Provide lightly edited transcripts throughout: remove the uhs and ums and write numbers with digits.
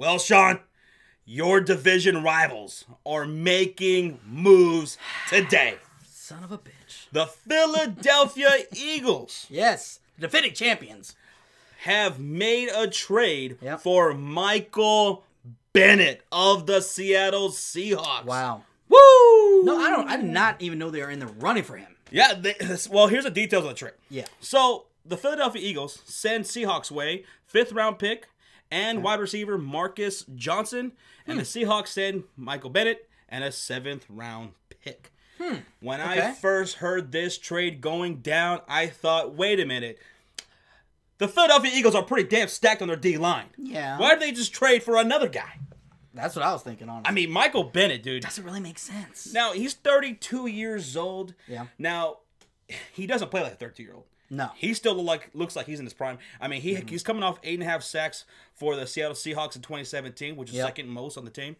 Well, Sean, your division rivals are making moves today. Son of a bitch. The Philadelphia Eagles. Yes, defending champions. Have made a trade Yep. for Michael Bennett of the Seattle Seahawks. Wow. Woo! No, I did not even know they were in the running for him. Yeah, well, here's the details of the trade. Yeah. So, the Philadelphia Eagles send Seahawks way 5th-round pick and wide receiver Marcus Johnson, and the Seahawks send Michael Bennett and a 7th-round pick. When I first heard this trade going down, I thought, wait a minute. The Philadelphia Eagles are pretty damn stacked on their D-line. Yeah. Why did they just trade for another guy? That's what I was thinking, honestly. I mean, Michael Bennett, dude. Doesn't really make sense. Now, he's 32 years old. Yeah. Now, he doesn't play like a 32-year-old. No. He still looks like he's in his prime. I mean, he's coming off 8.5 sacks for the Seattle Seahawks in 2017, which is second most on the team.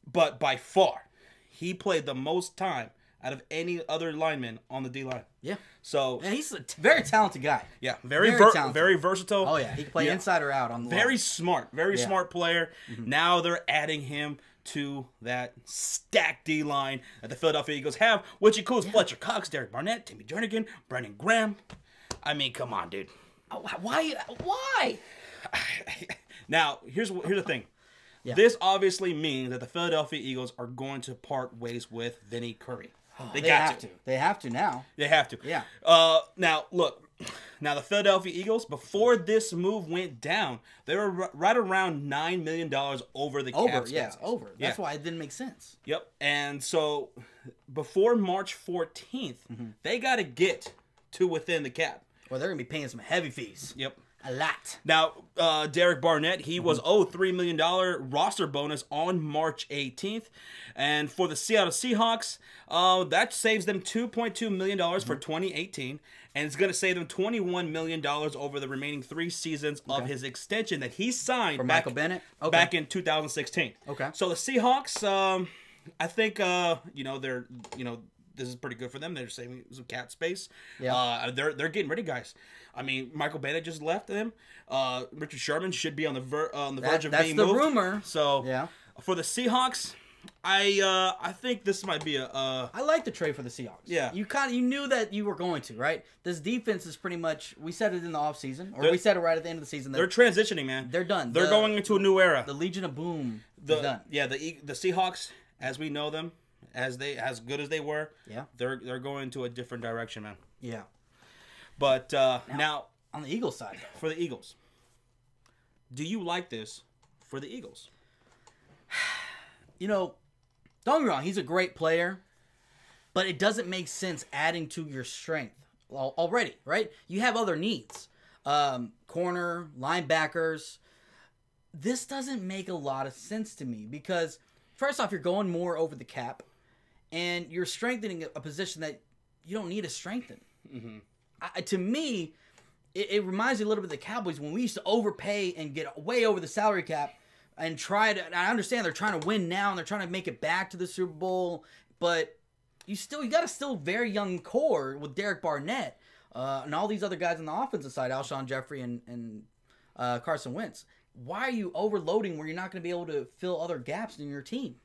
But by far, he played the most time out of any other lineman on the D-line. Yeah. So, And he's a very talented guy. yeah, Very talented. very versatile. Oh, yeah. He can play inside or out on the Very line. smart. Very smart player. Now they're adding him to that stacked D-line that the Philadelphia Eagles have, which includes Fletcher Cox, Derek Barnett, Timmy Jernigan, Brandon Graham. I mean, come on, dude. Oh, why? Now, here's the thing. Yeah. This obviously means that the Philadelphia Eagles are going to part ways with Vinny Curry. They have to. They have to now. They have to. Yeah. Now, look. Now, the Philadelphia Eagles, before this move went down, they were right around $9 million over the cap space. Over. That's why it didn't make sense. Yep. And so, before March 14th, they got to get to within the cap. Well, they're going to be paying some heavy fees. Yep. A lot. Now, Derek Barnett, he was owed $3 million roster bonus on March 18th. And for the Seattle Seahawks, that saves them $2.2 million for 2018. And it's going to save them $21 million over the remaining 3 seasons of his extension that he signed Michael Bennett? back in 2016. Okay. So the Seahawks, I think, this is pretty good for them. They're saving some cap space. Yeah. They're getting rid of guys. I mean, Michael Bennett just left them. Richard Sherman should be on the verge of being moved. That's the rumor. So Yeah. for the Seahawks, I think this might be a. I like the trade for the Seahawks. Yeah. You knew that you were going to, right? This defense is pretty much, we said it in the offseason, or we said it right at the end of the season. They're transitioning, man. They're done. They're going into a new era. The Legion of Boom is done. Yeah, the Seahawks, as we know them, as good as they were, they're going into a different direction, man. Yeah. But now on the Eagles side, for the Eagles, do you like this for the Eagles? don't get me wrong, he's a great player, but it doesn't make sense adding to your strength already, right? You have other needs. Corner, linebackers. This doesn't make a lot of sense to me because, first off, you're going more over the cap, and you're strengthening a position that you don't need to strengthen. To me, it reminds me a little bit of the Cowboys when we used to overpay and get way over the salary cap and try to. And I understand they're trying to win now and they're trying to make it back to the Super Bowl, but you got a still very young core with Derek Barnett and all these other guys on the offensive side, Alshon Jeffrey and Carson Wentz. Why are you overloading where you're not going to be able to fill other gaps in your team?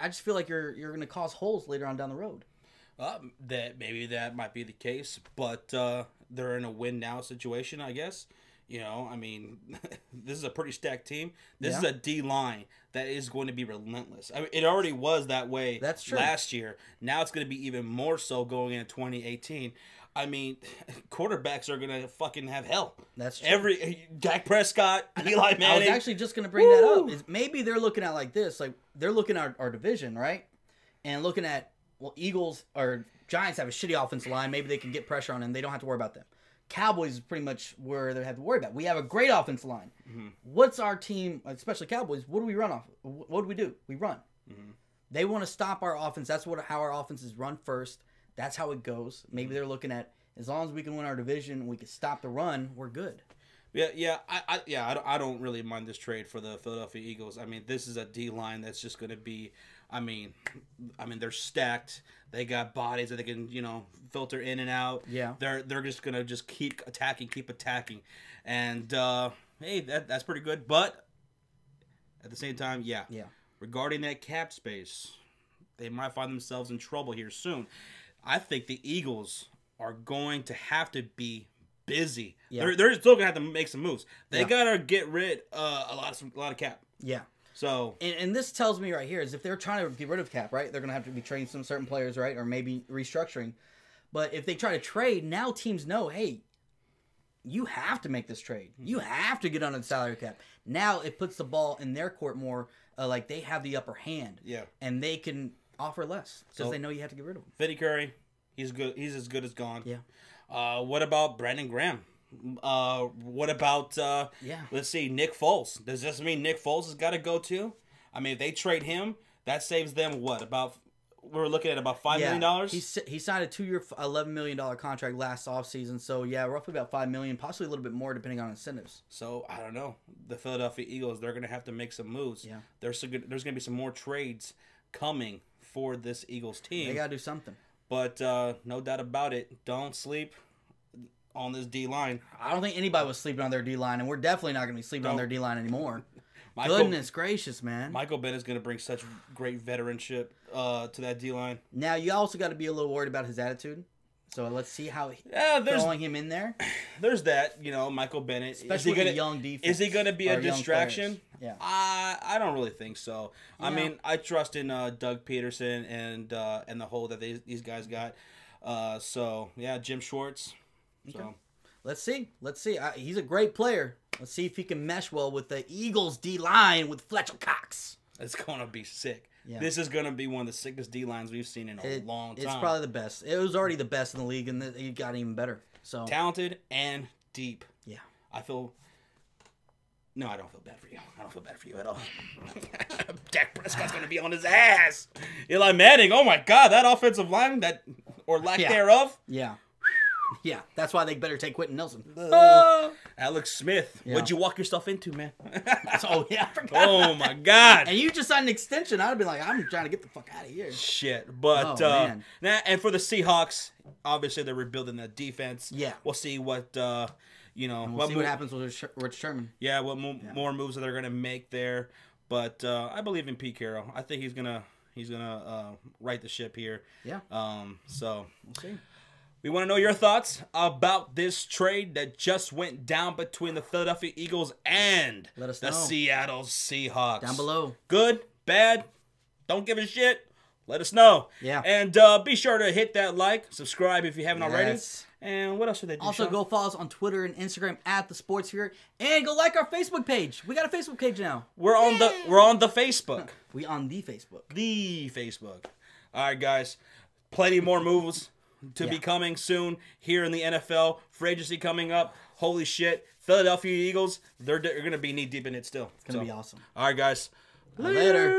I just feel like you're going to cause holes later on down the road. That might be the case, but they're in a win now situation, I guess. I mean, this is a pretty stacked team. This is a D line that is going to be relentless. I mean, it already was that way last year. Now it's going to be even more so going into 2018. I mean, quarterbacks are going to fucking have hell. That's true. Dak Prescott, Eli Manning. I was actually just going to bring that up. Maybe they're looking at like this. Like, they're looking at our division, right? And looking at, Eagles or Giants have a shitty offensive line. Maybe they can get pressure on them. They don't have to worry about them. Cowboys is pretty much where they have to worry about. We have a great offensive line. What's our team, especially Cowboys, what do we run off? What do we do? We run. They want to stop our offense. That's how our offense is run first. That's how it goes. Maybe they're looking at, as long as we can win our division, we can stop the run, we're good. I don't really mind this trade for the Philadelphia Eagles. I mean, this is a D line that's just going to be. I mean, they're stacked. They got bodies that they can, filter in and out. Yeah, they're just gonna keep attacking, and hey, that's pretty good. But At the same time, yeah. Regarding that cap space, they might find themselves in trouble here soon. I think the Eagles are going to have to be busy. Yeah. They're still going to have to make some moves. They got to get rid of a lot of cap. Yeah. So and this tells me right here is if they're trying to get rid of cap, right, they're going to have to be trading some certain players, right, or maybe restructuring. But if they try to trade, now teams know, hey, you have to make this trade. You have to get under the salary cap. Now it puts the ball in their court more, like they have the upper hand. Yeah. And they can offer less because they know you have to get rid of him. Vinny Curry, he's good. He's as good as gone. Yeah. What about Brandon Graham? What about let's see, Nick Foles? Does this mean Nick Foles has got to go too? I mean, if they trade him, that saves them what? We're looking at about $5 million. He signed a 2-year, $11 million contract last offseason. So yeah, roughly about $5 million, possibly a little bit more depending on incentives. So I don't know. The Philadelphia Eagles, they're going to have to make some moves. Yeah. There's going to be some more trades coming for this Eagles team. They got to do something. But no doubt about it, don't sleep on this D-line. I don't think anybody was sleeping on their D-line, and we're definitely not going to be sleeping on their D-line anymore. Goodness gracious, man. Michael Bennett's going to bring such great veteranship to that D-line. Now, you also got to be a little worried about his attitude. So let's see how throwing him in there. There's that, Michael Bennett. Especially with a young defense. Is he going to be a distraction? Yeah. I don't really think so. I mean, I trust in Doug Peterson and the hole that these guys got. So, yeah, Jim Schwartz. Okay. So let's see. He's a great player. Let's see if he can mesh well with the Eagles D-line with Fletcher Cox. It's going to be sick. Yeah. This is going to be one of the sickest D-lines we've seen in a long time. It's probably the best. It was already the best in the league, and it got even better. So talented and deep. Yeah. No, I don't feel bad for you. I don't feel bad for you at all. Dak Prescott's going to be on his ass. Eli Manning, oh my God, that offensive line, or lack thereof. Yeah. Yeah, that's why they better take Quentin Nelson. Alex Smith, what'd you walk yourself into, man? Oh, yeah, I forgot. Oh, my God. And you just signed an extension. I'd have been like, I'm trying to get the fuck out of here. Shit. But, man. And for the Seahawks, obviously they're rebuilding that defense. Yeah. We'll see what, we'll see what happens with Rich Sherman. Yeah, what more moves that they're going to make there. But I believe in Pete Carroll. I think he's gonna right the ship here. Yeah. So we'll see. We want to know your thoughts about this trade that just went down between the Philadelphia Eagles and the Seattle Seahawks. Down below. Good, bad, don't give a shit. Let us know. Yeah. And be sure to hit that like, subscribe if you haven't already. And what else should they do? Also, Sean? go follow us on Twitter and Instagram at The Sports Here, and go like our Facebook page. We got a Facebook page now. We're on the Facebook. We on the Facebook. The Facebook. All right, guys. Plenty more moves to be coming soon here in the NFL. Free agency coming up. Holy shit. Philadelphia Eagles, they're going to be knee deep in it still. It's going to be awesome. All right, guys. Later.